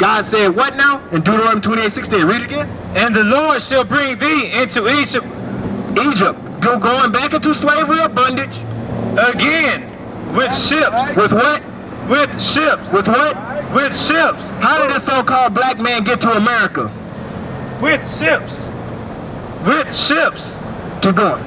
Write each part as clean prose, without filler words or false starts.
God said what now? In Deuteronomy 28:16. Read it again. And the Lord shall bring thee into Egypt. Egypt. You're going back into slavery or bondage. Again. With ships. With what? With ships. With what? With ships. How did this so-called black man get to America? With ships. With ships. Keep going.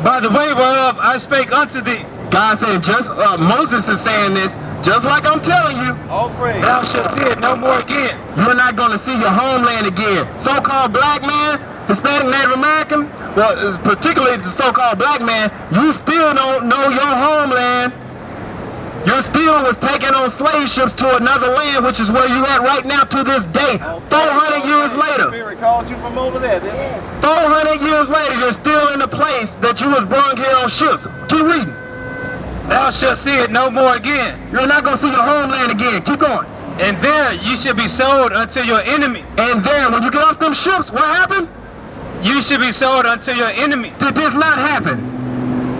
By the way whereof I spake unto thee. God said, just Moses is saying this, just like I'm telling you. Thou shalt see it no more again. You're not going to see your homeland again. So-called black man, Hispanic, Native American, well, particularly the so-called black man, you still don't know your homeland. You still was taken on slave ships to another land, which is where you at right now to this day. 400 years later. Spirit called you from over there, didn't it? 400 years later, you're still in the place that you was brought here on ships. Keep reading. Thou shalt see it no more again. You're not going to see your homeland again. Keep going. And there you shall be sold unto your enemies. And then when you get off them ships, what happened? You shall be sold unto your enemies. Did this not happen?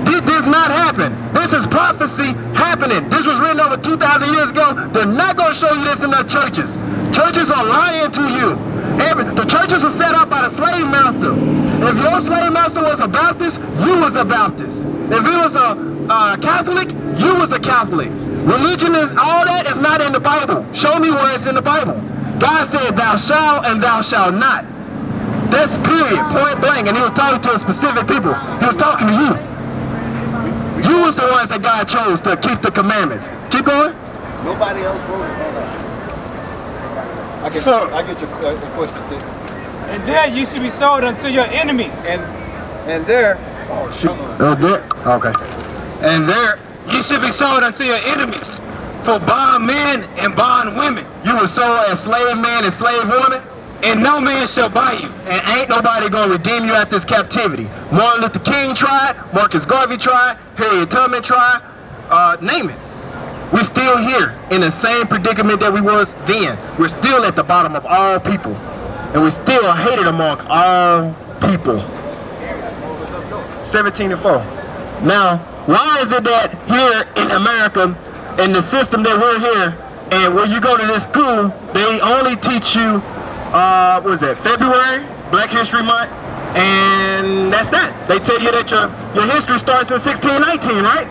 Did this not happen? This is prophecy happening. This was written over 2,000 years ago. They're not going to show you this in their churches. Churches are lying to you. The churches were set up by the slave master. If your slave master was a Baptist, you was a Baptist. If he was a Catholic, you was a Catholic. Religion is, all that is not in the Bible. Show me where it's in the Bible. God said, thou shalt and thou shalt not. That's period, point blank. And he was talking to a specific people. He was talking to you. You was the ones that God chose to keep the commandments. Keep going. Nobody else wrote it. I get your question, sis. And there you shall be sold unto your enemies. And there, oh shoot. Okay. And there you shall be sold unto your enemies for bond men and bond women. You were sold as slave man and slave woman. And no man shall buy you. And ain't nobody gonna redeem you at this captivity. Martin Luther King tried, Marcus Garvey tried, Harriet Tubman tried, name it. We're still here in the same predicament that we was then. We're still at the bottom of all people. And we still hated among all people. 17-4. Now, why is it that here in America, in the system that we're here, and when you go to this school, they only teach you what is that, February, Black History Month, and that's that. They tell you that your history starts in 1619, right?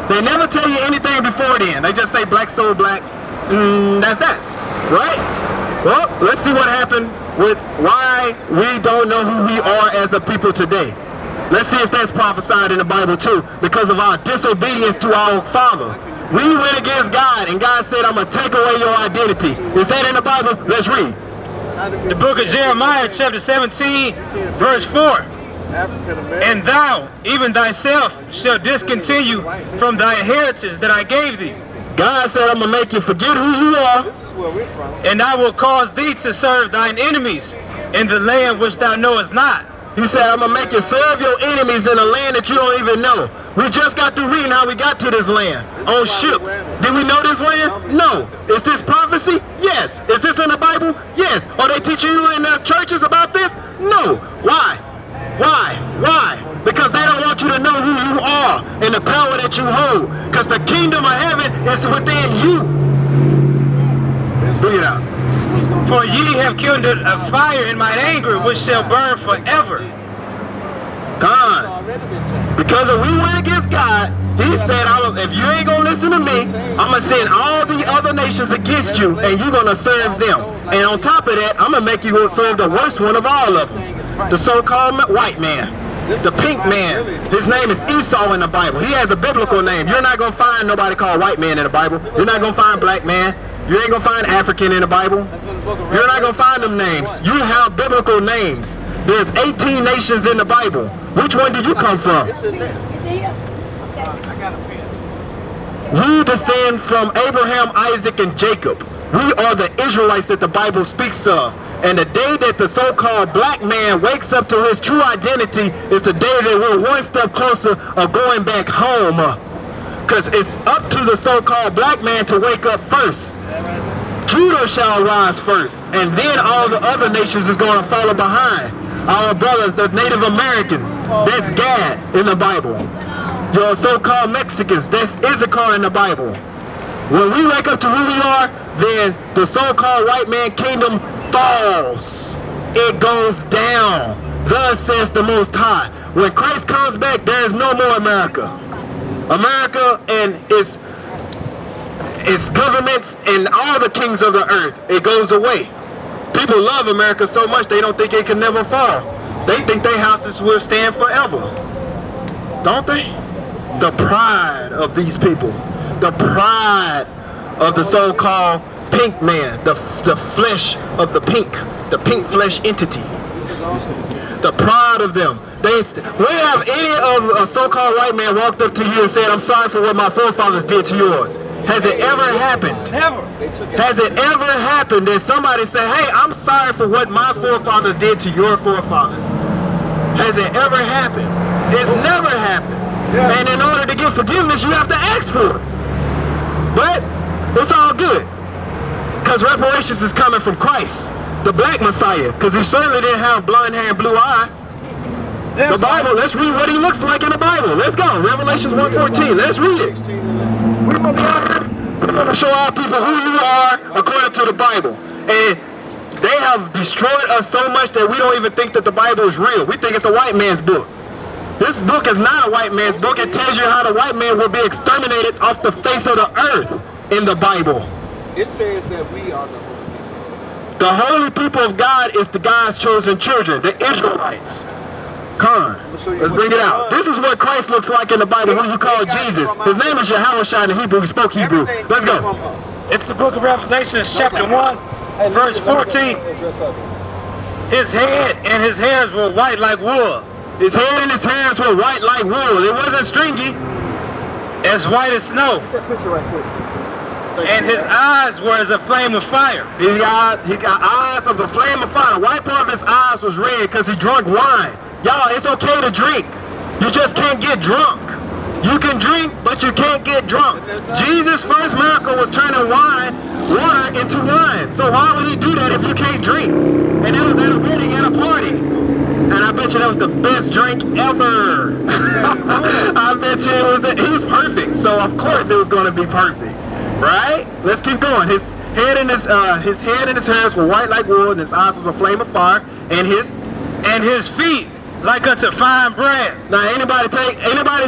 They never tell you anything before then. They just say black soul blacks, and that's that, right? Well, let's see what happened with why we don't know who we are as a people today. Let's see if that's prophesied in the Bible too, because of our disobedience to our Father. We went against God, and God said, I'm going to take away your identity. Is that in the Bible? Let's read. The book of Jeremiah, chapter 17, verse 4. And thou, even thyself, shalt discontinue from thy inheritance that I gave thee. God said, I'm going to make you forget who you are. And I will cause thee to serve thine enemies in the land which thou knowest not. He said, I'm going to make you serve your enemies in a land that you don't even know. We just got to read how we got to this land. On ships. Did we know this land? No. Is this prophecy? Yes. Is this in the Bible? Yes. Are they teaching you in the churches about this? No. Why? Why? Why? Because they don't want you to know who you are and the power that you hold. Because the kingdom of heaven is within you. Bring it out. For ye have kindled a fire in mine anger, which shall burn forever. God. Because if we went against God, he said, if you ain't going to listen to me, I'm going to send all the other nations against you, and you're going to serve them. And on top of that, I'm going to make you serve the worst one of all of them. The so-called white man. The pink man. His name is Esau in the Bible. He has a biblical name. You're not going to find nobody called white man in the Bible. You're not going to find black man. You ain't going to find African in the Bible. You're not going to find them names. You have biblical names. There's 18 nations in the Bible. Which one did you come from? We descend from Abraham, Isaac, and Jacob. We are the Israelites that the Bible speaks of. And the day that the so-called black man wakes up to his true identity is the day that we're one step closer of going back home. Because it's up to the so-called black man to wake up first. Judah shall rise first, and then all the other nations is going to follow behind. Our brothers, the Native Americans, that's Gad in the Bible. Your so-called Mexicans, that's Issachar in the Bible. When we wake up to who we are, then the so-called white man kingdom falls. It goes down. Thus says the Most High. When Christ comes back, there is no more America. America and its governments and all the kings of the earth, it goes away. People love America so much they don't think it can never fall. They think their houses will stand forever. Don't they? The pride of these people. The pride of the so-called pink man. The flesh of the pink flesh entity. The pride of them. When have any of a so-called white man walked up to you and said, I'm sorry for what my forefathers did to yours? Has it ever happened? Never. Has it ever happened that somebody say, hey, I'm sorry for what my forefathers did to your forefathers? Has it ever happened? It's never happened. Yeah. And in order to get forgiveness, you have to ask for it. But it's all good. Because reparations is coming from Christ, the black Messiah. Because he certainly didn't have blonde hair and blue eyes. The Bible, let's read what he looks like in the Bible. Let's go. Revelations 1:14. Let's read it. We're going to show our people who you are according to the Bible. And they have destroyed us so much that we don't even think that the Bible is real. We think it's a white man's book. This book is not a white man's book. It tells you how the white man will be exterminated off the face of the earth in the Bible. It says that we are the holy people. The holy people of God is the God's chosen children, the Israelites. Come on, let's bring it out. This is what Christ looks like in the Bible, who you call Jesus. His name is Yahushua in Hebrew. He spoke Hebrew. Let's go. It's the book of Revelation, chapter 1, verse 14. His head and his hairs were white like wool. His head and his hairs were white like wool. It wasn't stringy. As white as snow. And his eyes were as a flame of fire. He got eyes of the flame of fire. The white part of his eyes was red because he drank wine. Y'all, it's okay to drink. You just can't get drunk. You can drink, but you can't get drunk. Jesus' first miracle was turning water into wine. So why would he do that if you can't drink? And it was at a wedding, at a party. And I bet you that was the best drink ever. I bet you he was perfect. So of course it was going to be perfect. Right? Let's keep going. His head and his hairs were white like wool, and his eyes was a flame of fire, and his feet like unto fine brass. Now anybody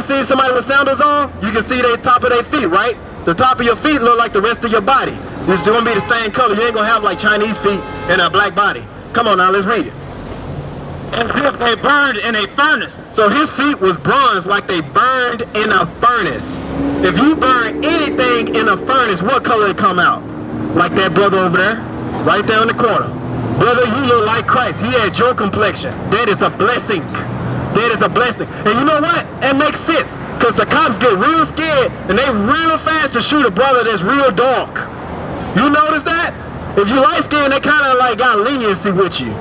seen somebody with sandals on? You can see the top of their feet, right? The top of your feet look like the rest of your body. It's gonna be the same color. You ain't gonna have like Chinese feet and a black body. Come on now, let's read it. As if they burned in a furnace. So his feet was bronze like they burned in a furnace. If you burn anything in a furnace, what color it come out? Like that brother over there, right there in the corner. Brother, you look like Christ. He had your complexion. That is a blessing. That is a blessing. And you know what? It makes sense. Because the cops get real scared and they real fast to shoot a brother that's real dark. You notice that? If you light skinned, they kind of like got leniency with you.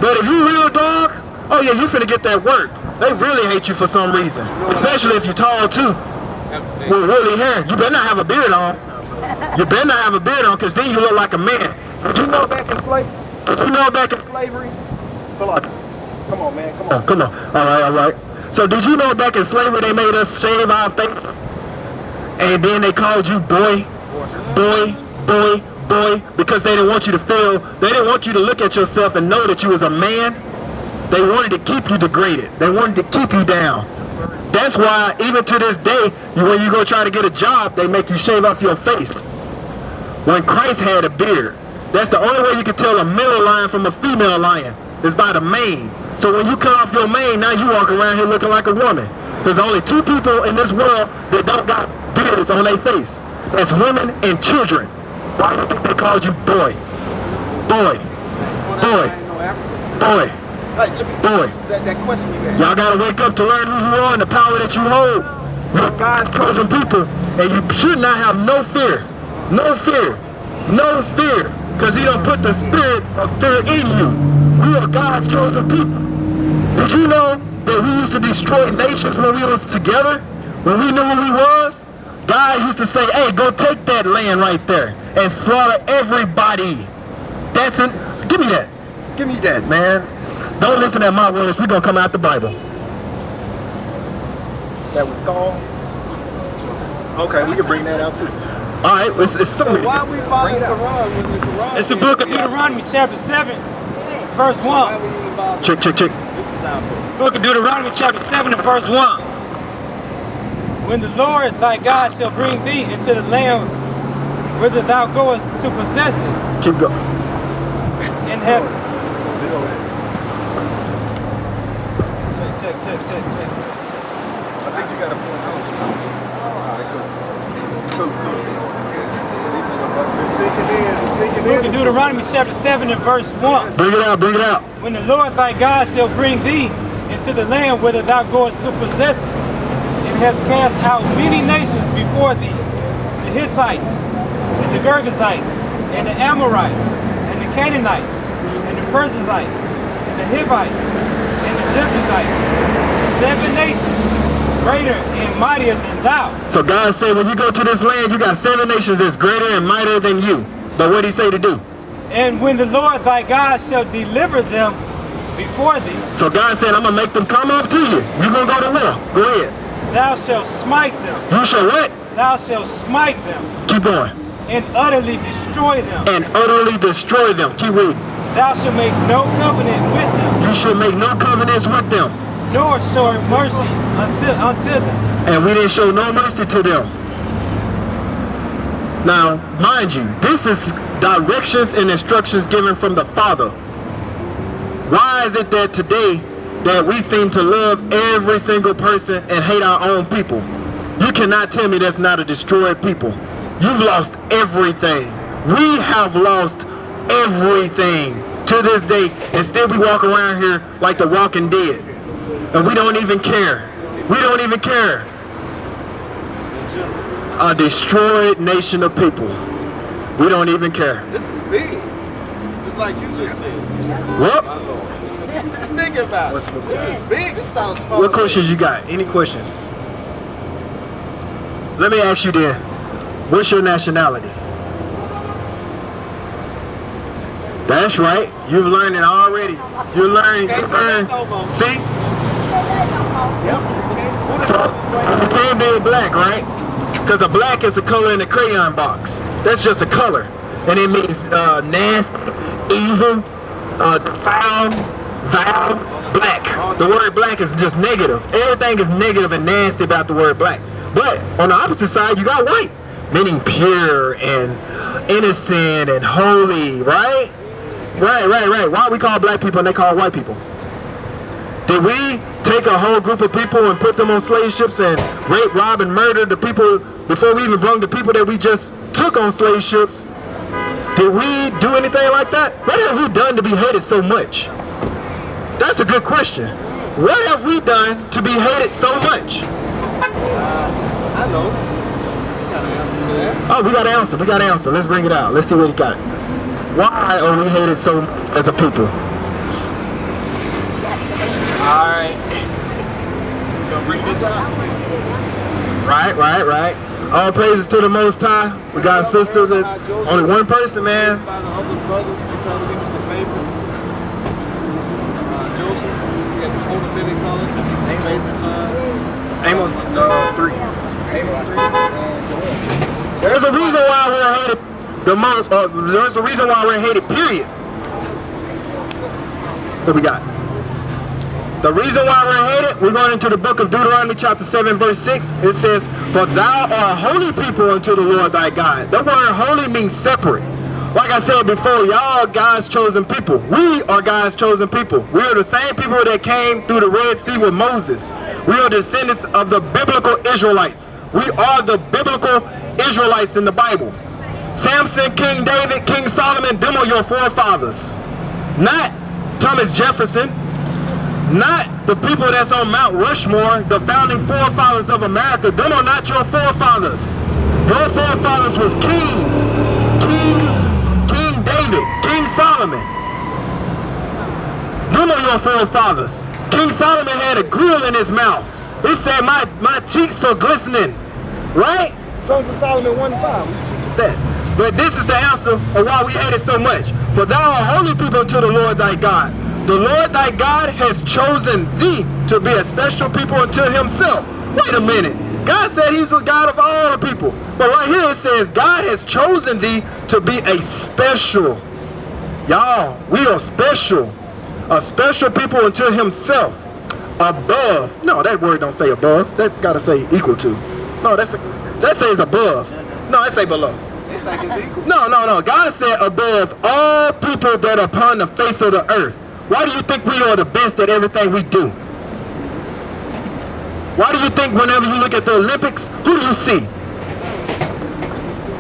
But if you real dark, oh yeah, you finna get that work. They really hate you for some reason. Especially if you're tall too. With woolly hair. You better not have a beard on. You better not have a beard on, because then you look like a man. Did you know back in slavery? Come on, man. Come on. Come on. All right. So did you know back in slavery they made us shave our face? And then they called you boy, because they didn't want you to feel, they didn't want you to look at yourself and know that you was a man. They wanted to keep you degraded. They wanted to keep you down. That's why even to this day, when you go try to get a job, they make you shave off your face. When Christ had a beard, that's the only way you can tell a male lion from a female lion, is by the mane. So when you cut off your mane, now you walk around here looking like a woman. There's only two people in this world that don't got beards on their face. That's women and children. Why do you think they called you boy? That question you asked. Y'all gotta wake up to learn who you are and the power that you hold. You're God's chosen people, and you should not have no fear. Because he don't put the spirit of fear in you. We are God's chosen people. Did you know that we used to destroy nations when we was together? When we knew who we was? God used to say, hey, go take that land right there and slaughter everybody. That's it. Give me that, man. Don't listen to my words. We're going to come out the Bible. That was Saul. Okay, we can bring that out too. All right, it's So something. why we follow the Quran when the Quran? It's the book of Deuteronomy, chapter 7, verse 1. Why we even bother? Check. This is our book. Book of Deuteronomy, chapter 7, and verse 1. When the Lord thy God shall bring thee into the land whither thou goest to possess it Keep going. in heaven. Check. I think you got a point out. Alright, cool. It's sinking in. Book of Deuteronomy, chapter 7, and verse 1. Bring it out. When the Lord thy God shall bring thee into the land whither thou goest to possess it, and hath cast out many nations before thee, the Hittites, and the Girgashites, and the Amorites, and the Canaanites, and the Perizzites, and the Hivites, and the Jebusites, 7 nations, greater and mightier than thou. So God said, when you go to this land, you got 7 nations that's greater and mightier than you. But what did he say to do? And when the Lord thy God shall deliver them before thee, So God said, I'm going to make them come up to you. You're going to go to war. Go ahead. thou shalt smite them. You shall what? Thou shalt smite them Keep going. and utterly destroy them. And utterly destroy them. Keep reading. Thou shalt make no covenant with them, You shall make no covenants with them. nor show mercy unto them. And we didn't show no mercy to them. Now, mind you, this is directions and instructions given from the Father. Why is it that today that we seem to love every single person and hate our own people? You cannot tell me that's not a destroyed people. You've lost everything. We have lost everything to this day, and still we walk around here like the walking dead. And we don't even care. We don't even care. A destroyed nation of people. We don't even care. This is big. Just like you just said. What? My Lord. Think about it. This is big. This sounds small. What questions you got? Any questions? Let me ask you then. What's your nationality? That's right. You've learned it already. You learned. See? So you can't be a black, right? Because a black is a color in the crayon box. That's just a color. And it means nasty, evil, foul, black. The word black is just negative. Everything is negative and nasty about the word black. But on the opposite side, you got white, meaning pure and innocent and holy, right? Right. Why we call black people and they call white people? Did we take a whole group of people and put them on slave ships and rape, rob, and murder the people before we even brought the people that we just took on slave ships? Did we do anything like that? What have we done to be hated so much? That's a good question. What have we done to be hated so much? I know. You got an answer to that. Oh, we got an answer. We got an answer. Let's bring it out. Let's see what we got. Why are we hated so much as a people? Alright. Gonna bring this out? Right. All praises to the Most High. We got a sister that only one person, man. By the other brothers because he was the favorite. Joseph, he had the older baby colors and the favorite son. Amos 3. There's a reason why we're hated the most. There's a reason why we're hated, period. What we got? The reason why we're hated, we're going into the book of Deuteronomy chapter 7 verse 6. It says, for thou art a holy people unto the Lord thy God. The word holy means separate. Like I said before, y'all are God's chosen people. We are God's chosen people. We are the same people that came through the Red Sea with Moses. We are descendants of the biblical Israelites. We are the biblical Israelites in the Bible. Samson, King David, King Solomon, them are your forefathers. Not Thomas Jefferson. Not the people that's on Mount Rushmore, the founding forefathers of America. Them are not your forefathers. Your forefathers was kings. King David, King Solomon. Them are your forefathers. King Solomon had a grill in his mouth. He said, my cheeks are glistening. Right? Songs of Solomon 1:5. That. But this is the answer of why we hate it so much. For thou art holy people unto the Lord thy God. The Lord thy God has chosen thee to be a special people unto himself. Wait a minute. God said he's the God of all the people. But right here it says, God has chosen thee to be a special. Y'all, we are special. A special people unto himself. Above. No, that word don't say above. That's got to say equal to. No, that says above. No, that say below. No. God said above all people that are upon the face of the earth. Why do you think we are the best at everything we do? Why do you think whenever you look at the Olympics, who do you see?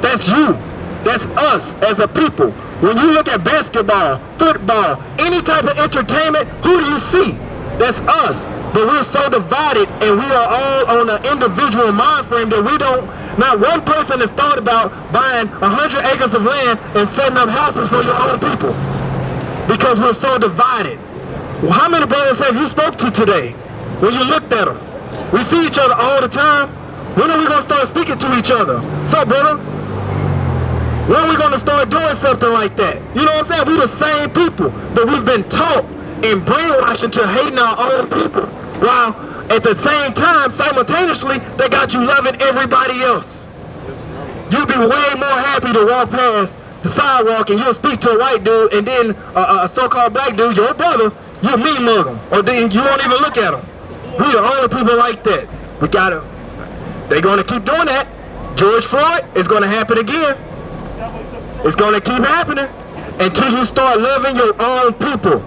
That's you. That's us as a people. When you look at basketball, football, any type of entertainment, who do you see? That's us. But we're so divided and we are all on an individual mind frame that we don't, not one person has thought about buying 100 acres of land and setting up houses for your own people. Because we're so divided. Well, how many brothers have you spoke to today? When you looked at them? We see each other all the time. When are we going to start speaking to each other? What's up, brother? When are we going to start doing something like that? You know what I'm saying? We're the same people, but we've been taught and brainwashed into hating our own people. While at the same time, simultaneously, they got you loving everybody else. You'd be way more happy to walk past the sidewalk and you'll speak to a white dude and then a so-called black dude, your brother, you mean mug him. Or then you won't even look at him. We the only people like that. We gotta, they're gonna keep doing that. George Floyd is gonna happen again. It's gonna keep happening until you start loving your own people.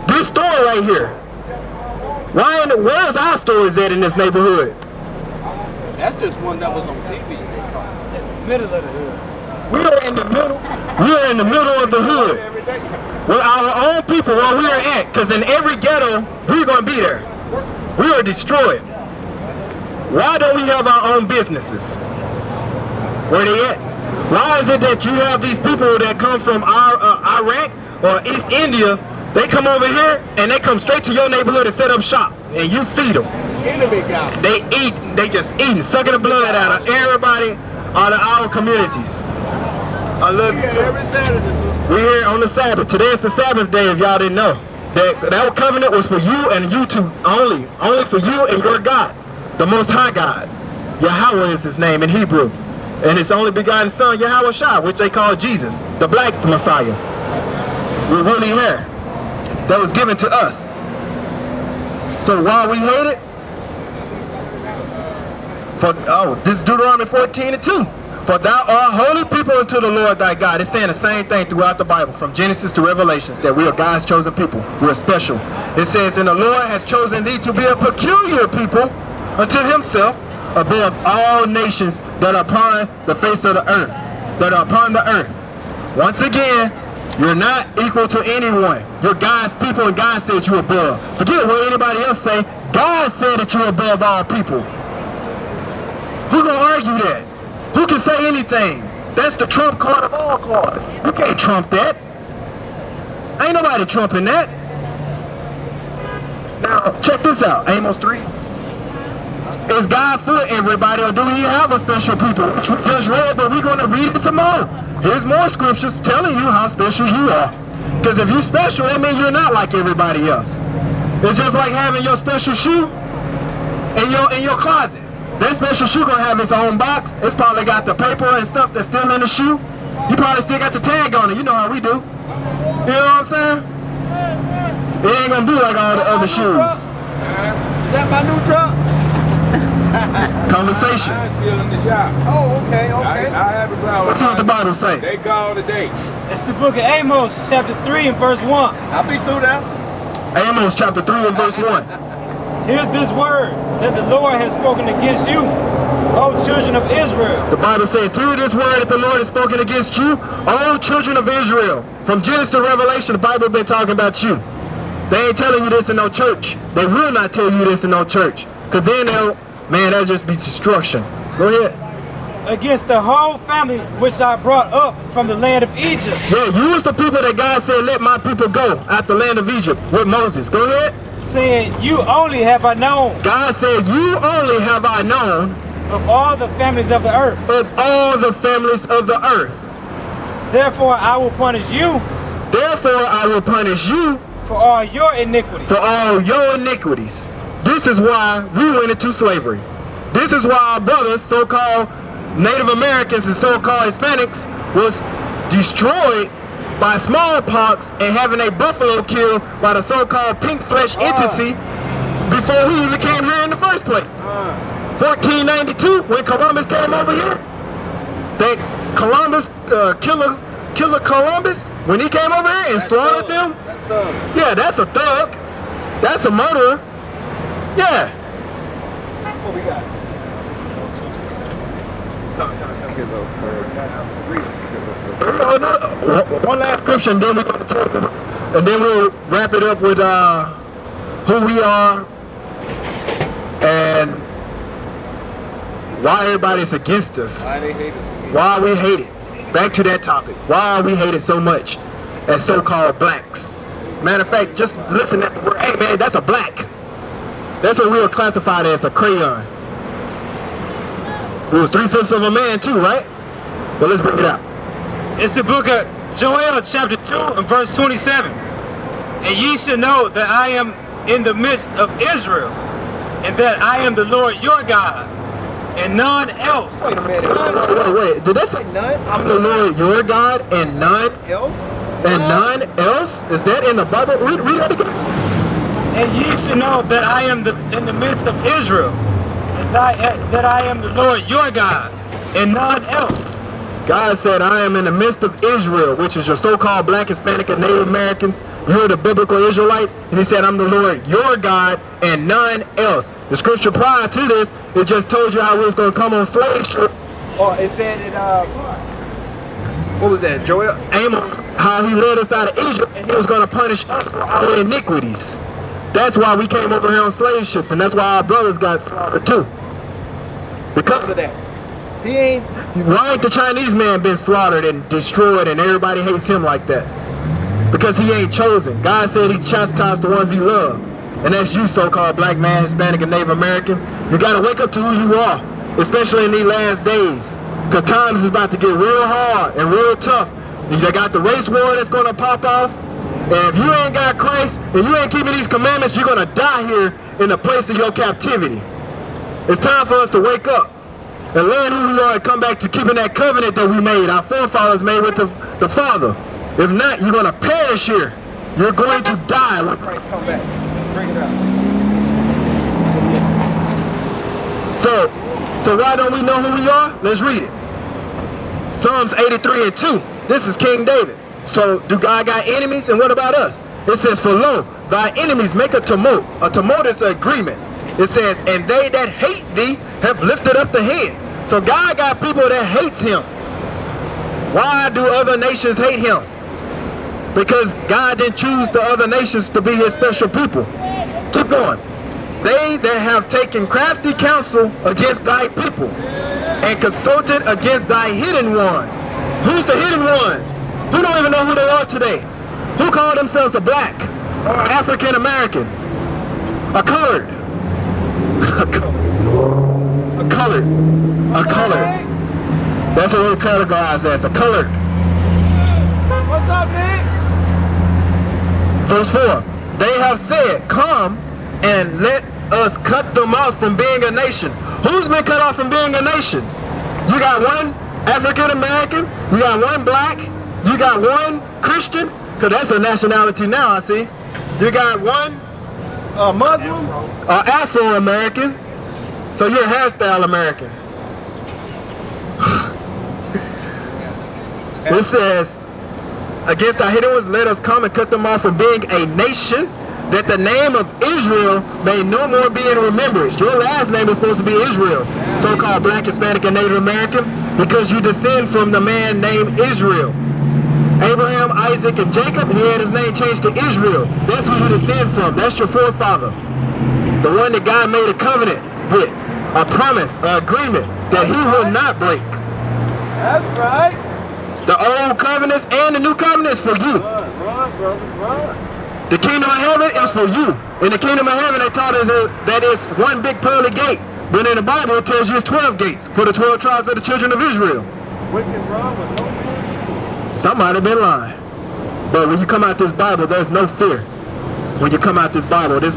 This store right here, where's our stores at in this neighborhood? That's just one that was on TV. Middle of the hood. We are in the middle. We are in the middle of the hood. With our own people where we are at. Because in every ghetto, we're going to be there. We are destroyed. Why don't we have our own businesses? Where they at? Why is it that you have these people that come from Iraq or East India, they come over here and they come straight to your neighborhood and set up shop and you feed them? Enemy guy. They eat, they just eating, sucking the blood out of everybody out of our communities. I love you. Every Saturday, sister. We're here on the Sabbath. Today is the Sabbath day if y'all didn't know. That covenant was for you and you two only. Only for you and your God. The Most High God. Yahweh is his name in Hebrew. And his only begotten son, Yahweh Shai, which they call Jesus. The black Messiah. We're really here. That was given to us. So why we hate it? This is Deuteronomy 14:2. For thou art holy people unto the Lord thy God. It's saying the same thing throughout the Bible, from Genesis to Revelations, that we are God's chosen people. We're special. It says, and the Lord has chosen thee to be a peculiar people unto himself, above all nations that are upon the face of the earth. That are upon the earth. Once again, you're not equal to anyone. You're God's people and God said you're above. Forget what anybody else say. God said that you're above all people. Who gonna argue that? Who can say anything? That's the trump card of all cards. You can't trump that. Ain't nobody trumping that. Now, check this out. Amos 3. Is God for everybody or do we have a special people? Which we just read, but we're going to read it some more. Here's more scriptures telling you how special you are. Because if you're special, that means you're not like everybody else. It's just like having your special shoe in your closet. That special shoe gonna have its own box. It's probably got the paper and stuff that's still in the shoe. You probably still got the tag on it. You know how we do. You know what I'm saying? It ain't gonna be like all the other shoes. Is that my new truck? Conversation. I'm still in the shop. Oh, okay. I have a problem. What's what the Bible say? They call today. It's the book of Amos, chapter 3 and verse 1. I'll be through that. Amos chapter 3 and verse 1. Hear this word that the Lord has spoken against you, O children of Israel. The Bible says, hear this word that the Lord has spoken against you, O children of Israel. From Genesis to Revelation, the Bible been talking about you. They ain't telling you this in no church. They will not tell you this in no church. Because then that'll just be destruction. Go ahead. Against the whole family which I brought up from the land of Egypt. Yeah, you was the people that God said, let my people go out the land of Egypt with Moses. Go ahead. Saying, you only have I known. God said, you only have I known. Of all the families of the earth. Of all the families of the earth. Therefore I will punish you. Therefore I will punish you. For all your iniquities. For all your iniquities. This is why we went into slavery. This is why our brothers, so-called Native Americans and so-called Hispanics, was destroyed by smallpox and having a buffalo killed by the so-called pink flesh entity before we even came here in the first place. 1492, when Columbus came over here, that Columbus, killer Columbus, when he came over here and slaughtered them, yeah, that's a thug. That's a murderer. Yeah. What we got? One last scripture, and then we're going to talk about, and then we'll wrap it up with who we are and why everybody's against us. Why they hate us? Why we hate it. Back to that topic. Why we hate it so much as so-called blacks. Matter of fact, just listen at the word. Hey man, that's a black. That's what we were classified as, a crayon. It was 3/5 of a man too, right? Well, let's bring it out. It's the book of Joel, chapter 2 and verse 27. And ye shall know that I am in the midst of Israel, and that I am the Lord your God, and none else. Wait a minute. Wait. Did that say None? I'm the Lord your God and none Else? and none else? Is that in the Bible? Read that again. And ye shall know that I am in the midst of Israel, and that I am the Lord your God, and none else. God said, I am in the midst of Israel, which is your so-called black, Hispanic, and Native Americans. You're the biblical Israelites. And he said, I'm the Lord, your God, and none else. The scripture prior to this, it just told you how we was going to come on slave ship. Oh, it said in, what was that, Joel? Amos, how he led us out of Egypt, and he was going to punish us for our iniquities. That's why we came over here on slave ships, and that's why our brothers got slaughtered too. Because of that. He ain't. Why ain't the Chinese man been slaughtered and destroyed and everybody hates him like that? Because he ain't chosen. God said he chastised the ones he loved. And that's you, so-called black man, Hispanic, and Native American. You got to wake up to who you are, especially in these last days. Because times is about to get real hard and real tough. You got the race war that's going to pop off. And if you ain't got Christ and you ain't keeping these commandments, you're going to die here in the place of your captivity. It's time for us to wake up and learn who we are and come back to keeping that covenant that we made, our forefathers made with the Father. If not, you're going to perish here. You're going to die when Christ come back. Bring it out. So why don't we know who we are? Let's read it. Psalms 83 and 2. This is King David. So do God got enemies? And what about us? It says, for lo, thy enemies make a tumult. A tumult is an agreement. It says, and they that hate thee have lifted up the head. So God got people that hates him. Why do other nations hate him? Because God didn't choose the other nations to be his special people. Keep going. They that have taken crafty counsel against thy people and consulted against thy hidden ones. Who's the hidden ones? Who don't even know who they are today? Who call themselves a black, or African American, a colored, a colored. That's what we're categorized as, a colored. What's up, Nick? Verse 4, they have said, come and let us cut them off from being a nation. Who's been cut off from being a nation? You got one African American, you got one black, you got one Christian, because that's a nationality now, I see. You got one Muslim? Afro-American, so you're a hairstyle American. It says, against our hidden ones, let us come and cut them off from being a nation, that the name of Israel may no more be in remembrance. Your last name is supposed to be Israel, so-called black, Hispanic, and Native American, because you descend from the man named Israel. Abraham, Isaac, and Jacob, he had his name changed to Israel. That's who you descend from. That's your forefather. The one that God made a covenant with, a promise, an agreement that he will not break. That's right. The old covenants and the new covenants for you. Run, brothers, run. The kingdom of heaven is for you. In the kingdom of heaven, they taught us that it's one big pearly gate. But in the Bible, it tells you it's 12 gates for the 12 tribes of the children of Israel. Wicked run with no mercy. Somebody been lying. But when you come out this Bible, there's no fear. When you come out this Bible, this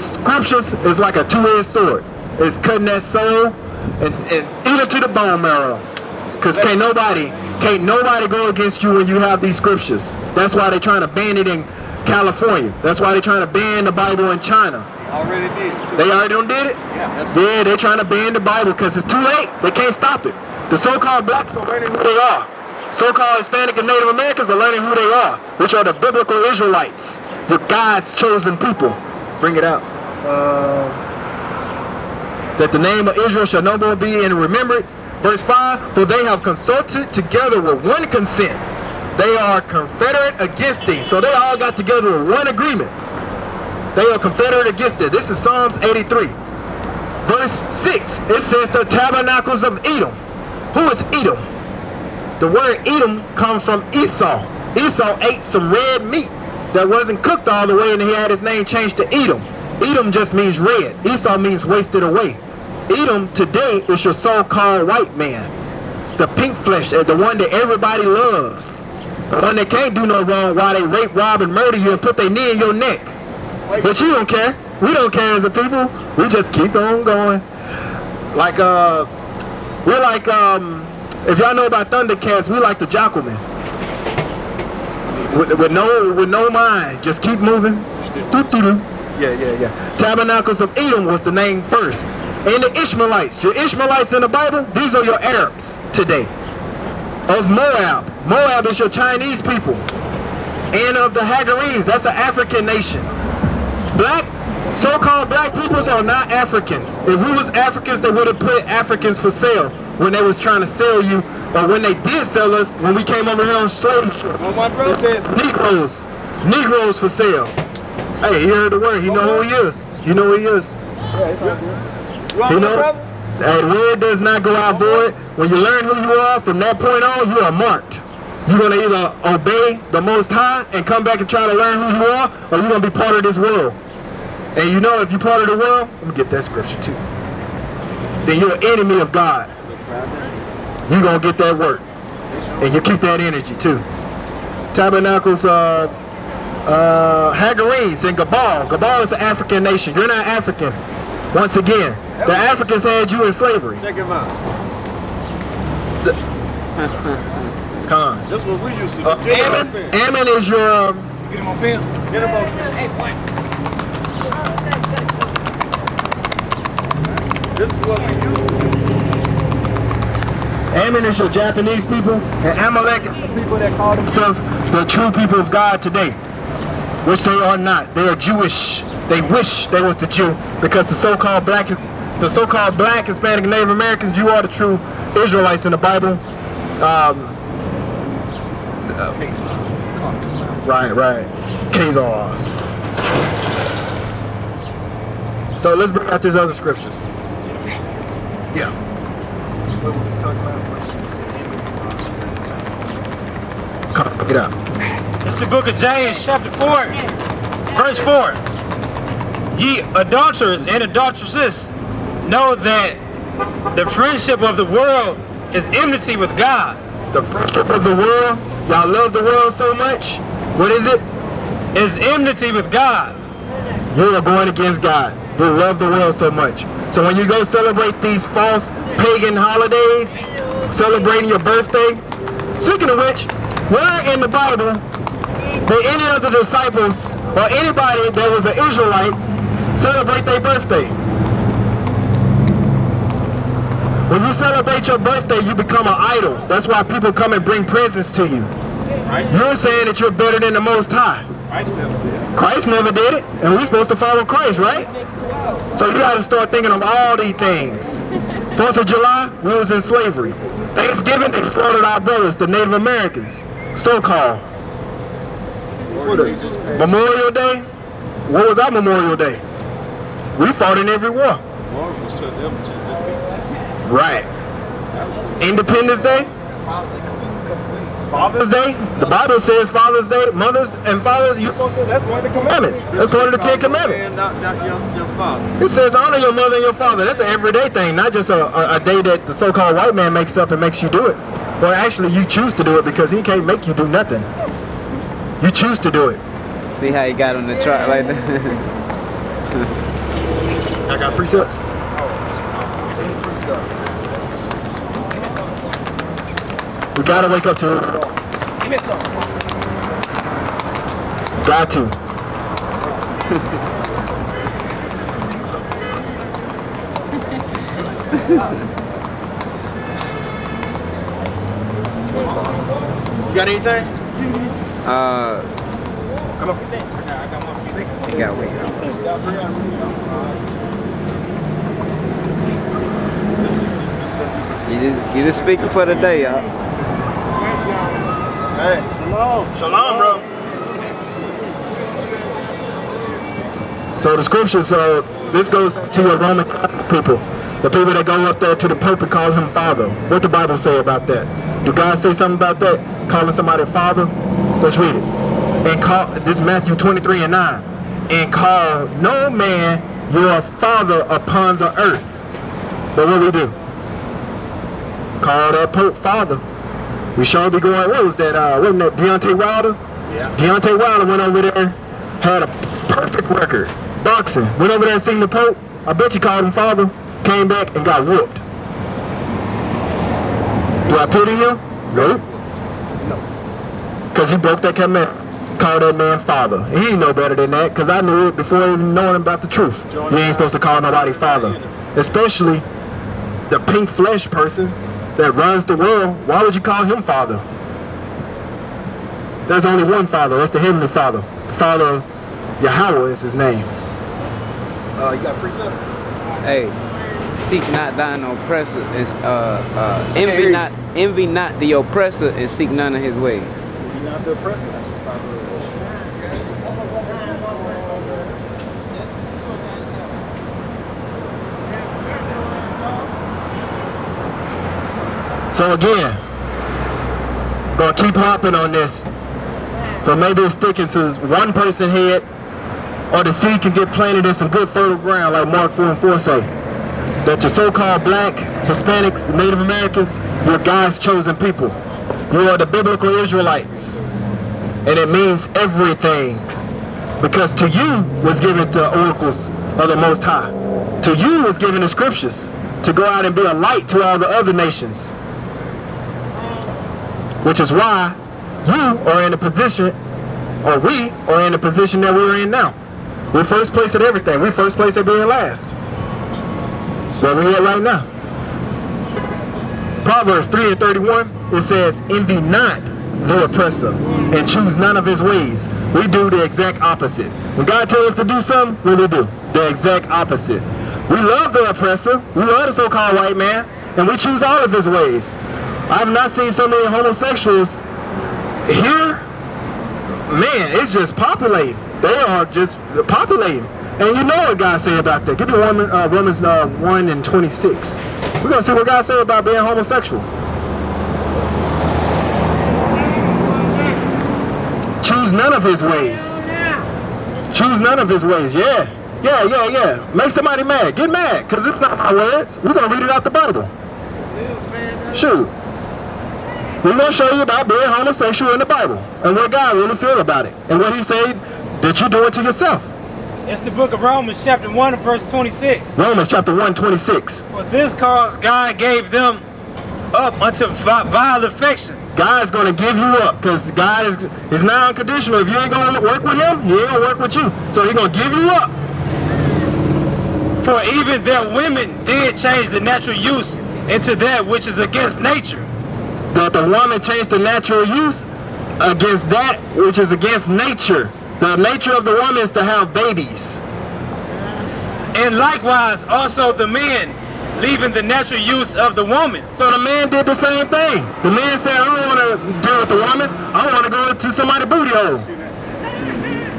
scriptures is like a two-edged sword. is cutting that soul and eat it to the bone marrow. Because can't nobody go against you when you have these scriptures. That's why they're trying to ban it in California. That's why they're trying to ban the Bible in China. Already did. They already done did it? Yeah, they're trying to ban the Bible because it's too late. They can't stop it. The so-called blacks are learning who they are. So-called Hispanic and Native Americans are learning who they are, which are the biblical Israelites, the God's chosen people. Bring it out. That the name of Israel shall no more be in remembrance. Verse 5, for they have consulted together with one consent. They are confederate against thee. So they all got together with one agreement. They are confederate against it. This is Psalms 83. Verse 6, it says the tabernacles of Edom. Who is Edom? The word Edom comes from Esau. Esau ate some red meat that wasn't cooked all the way, and he had his name changed to Edom. Edom just means red. Esau means wasted away. Edom today is your so-called white man. The pink flesh, the one that everybody loves. The one that can't do no wrong while they rape, rob, and murder you and put their knee in your neck. But you don't care. We don't care as a people. We just keep on going. Like, we're like, if y'all know about Thundercats, we like the Jackalman. With no mind. Just keep moving. Yeah. Tabernacles of Edom was the name first. And the Ishmaelites. Your Ishmaelites in the Bible, these are your Arabs today. Of Moab. Moab is your Chinese people. And of the Hagarenes, that's an African nation. Black, so-called black peoples are not Africans. If we was Africans, they would have put Africans for sale when they was trying to sell you, or when they did sell us, when we came over here on slave ship. It says Negroes for sale. Hey, he heard the word. He know who he is. You know who he is. Yeah, it's all good. You know, that word does not go out void. When you learn who you are, from that point on, you are marked. You're going to either obey the Most High and come back and try to learn who you are, or you're going to be part of this world. And you know, if you're part of the world, let me get that scripture too. Then you're an enemy of God. You're going to get that work. And you keep that energy too. Tabernacles, Hagarenes and Gabal. Gabal is an African nation. You're not African. Once again, the Africans had you in slavery. Check him out. Come on. That's what we used to do. Ammon is your... Get him on film. Get him on film. Hey, boy. This is what we used to do. Ammon is your Japanese people, and Amalek is the people that call themselves the true people of God today, which they are not. They are Jewish. They wish they was the Jew, because the so-called black Hispanic, and Native Americans, you are the true Israelites in the Bible. Right. Khazars. So let's bring out these other scriptures. Yeah. What was he talking about? Come on, get up. It's the book of James, chapter 4, verse 4. Ye adulterers and adulteresses, know that the friendship of the world is enmity with God. The friendship of the world, y'all love the world so much. What is it? Is enmity with God. You are going against God. You love the world so much. So when you go celebrate these false pagan holidays, celebrating your birthday, speaking of which, where in the Bible did any of the disciples or anybody that was an Israelite celebrate their birthday? When you celebrate your birthday, you become an idol. That's why people come and bring presents to you. You're saying that you're better than the Most High. Christ never did it, and we're supposed to follow Christ, right? So you got to start thinking of all these things. 4th of July, we was in slavery. Thanksgiving, they slaughtered our brothers, the Native Americans, so-called. Memorial Day, what was our Memorial Day? We fought in every war. Right. Independence Day, Father's Day. The Bible says Father's Day, mothers and fathers, that's one of the commandments. That's one of the 10 commandments. Not your father. It says honor your mother and your father. That's an everyday thing, not just a day that the so-called white man makes up and makes you do it. Well, actually, you choose to do it because he can't make you do nothing. You choose to do it. See how he got on the truck like that? I got precepts. We gotta wake up to it. Give me some. Got to. You got anything? Come on. You gotta wait. You just speaking for the day, y'all. Hey. Shalom. Shalom, bro. So the scriptures, this goes to your Roman people. The people that go up there to the Pope and call him Father. What the Bible say about that? Do God say something about that? Calling somebody Father? Let's read it. And call, this is Matthew 23:9. And call no man your father upon the earth. But what we do? Call that Pope Father. We sure be going, what was that, wasn't that Deontay Wilder? Yeah. Deontay Wilder went over there, had a perfect record. Boxing. Went over there and seen the Pope. I bet you called him Father. Came back and got whooped. Do I pity him? Nope. No. Because he broke that commandment. Called that man Father. And he didn't know better than that, because I knew it before even knowing about the truth. You ain't supposed to call nobody Father. Especially the pink flesh person that runs the world. Why would you call him Father? There's only one Father. That's the Heavenly Father. Father Yahweh is his name. You got precepts? Hey, seek not thine oppressor, envy not the oppressor, and seek none of his ways. You're not the oppressor. That's the Father of So again, gonna keep hopping on this. So maybe it's sticking to one person's head, or the seed can get planted in some good fertile ground, like Mark 4:4 say. That your so-called black, Hispanics, Native Americans, you're God's chosen people. You are the biblical Israelites. And it means everything. Because to you was given the oracles of the Most High. To you was given the scriptures to go out and be a light to all the other nations. Which is why you are in the position, or we are in the position that we're in now. We're first place at everything. We're first place at being last. Where we're at right now. Proverbs 3:31, it says, envy not the oppressor and choose none of his ways. We do the exact opposite. When God tells us to do something, what do? The exact opposite. We love the oppressor. We love the so-called white man. And we choose all of his ways. I have not seen so many homosexuals here. Man, it's just populating. They are just populating. And you know what God say about that. Give me Romans 1:26. We're going to see what God say about being homosexual. Choose none of his ways. Choose none of his ways. Yeah. Make somebody mad. Get mad, because it's not my words. We're going to read it out the Bible. Shoot. We're going to show you about being homosexual in the Bible and what God really feel about it and what he said that you do it to yourself. It's the book of Romans chapter 1 and verse 26. Romans chapter 1:26. For this cause God gave them up unto vile affection. God's going to give you up, because God is not unconditional. If you ain't going to work with him, he ain't going to work with you. So he's going to give you up. For even their women did change the natural use into that which is against nature. That the woman changed the natural use against that which is against nature. The nature of the woman is to have babies. And likewise also the men, leaving the natural use of the woman. So the man did the same thing. The man said, I don't want to deal with the woman. I want to go to somebody's booty hole.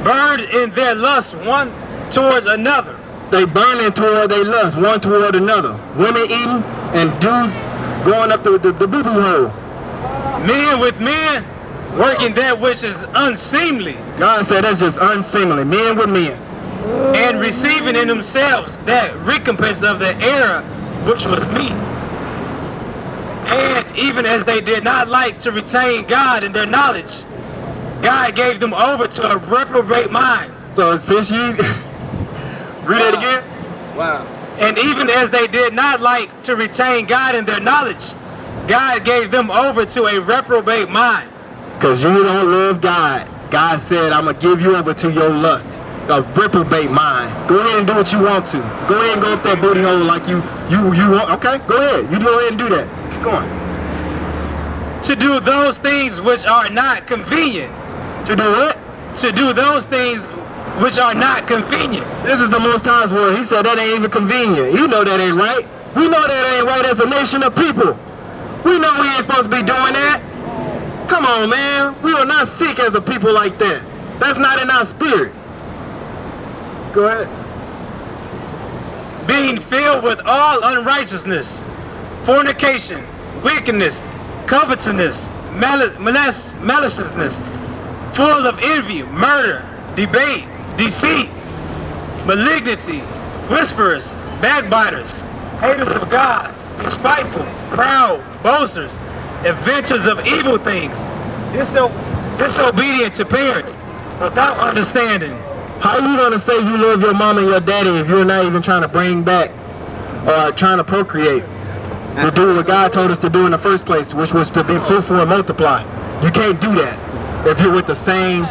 Burned in their lust one towards another. They burning toward their lust, one toward another. Women eating and dudes going up the booty hole. Men with men, working that which is unseemly. God said that's just unseemly. Men with men. And receiving in themselves that recompense of the error which was meet. And even as they did not like to retain God in their knowledge, God gave them over to a reprobate mind. So since you read it again. Wow. And even as they did not like to retain God in their knowledge, God gave them over to a reprobate mind. Because you don't love God. God said, I'm going to give you over to your lust. A reprobate mind. Go ahead and do what you want to. Go ahead and go up that booty hole like you want. Okay, go ahead. You go ahead and do that. Keep going. To do those things which are not convenient. To do what? To do those things which are not convenient. This is the Most High's word. He said that ain't even convenient. You know that ain't right. We know that ain't right as a nation of people. We know we ain't supposed to be doing that. Come on, man. We are not sick as a people like that. That's not in our spirit. Go ahead. Being filled with all unrighteousness, fornication, wickedness, covetousness, maliciousness, full of envy, murder, debate, deceit, malignity, whisperers, backbiters, haters of God, despiteful, proud, boasters, inventors of evil things, disobedient to parents, without understanding. How are you going to say you love your mom and your daddy if you're not even trying to bring back or trying to procreate? To do what God told us to do in the first place, which was to be fruitful and multiply. You can't do that if you're with the same.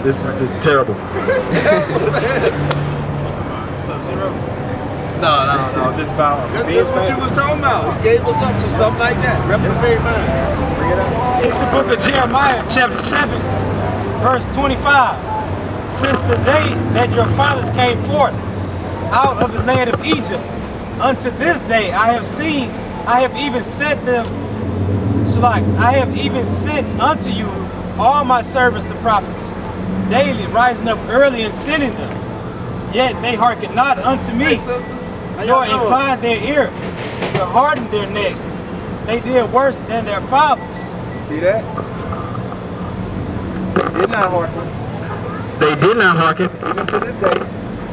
This is just terrible. No, just about. That's just what you was talking about. He gave us up to stuff like that. Reprobate mind. Bring it up. It's the book of Jeremiah, chapter 7, verse 25. Since the day that your fathers came forth out of the land of Egypt, unto this day I have even sent unto you all my servants the prophets, daily rising up early and sending them. Yet they hearken not unto me, nor incline their ear, to harden their neck. They did worse than their fathers. See that? They did not hearken. They did not hearken. Even to this day.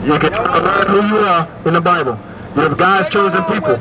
You can learn who you are in the Bible. You're God's chosen people.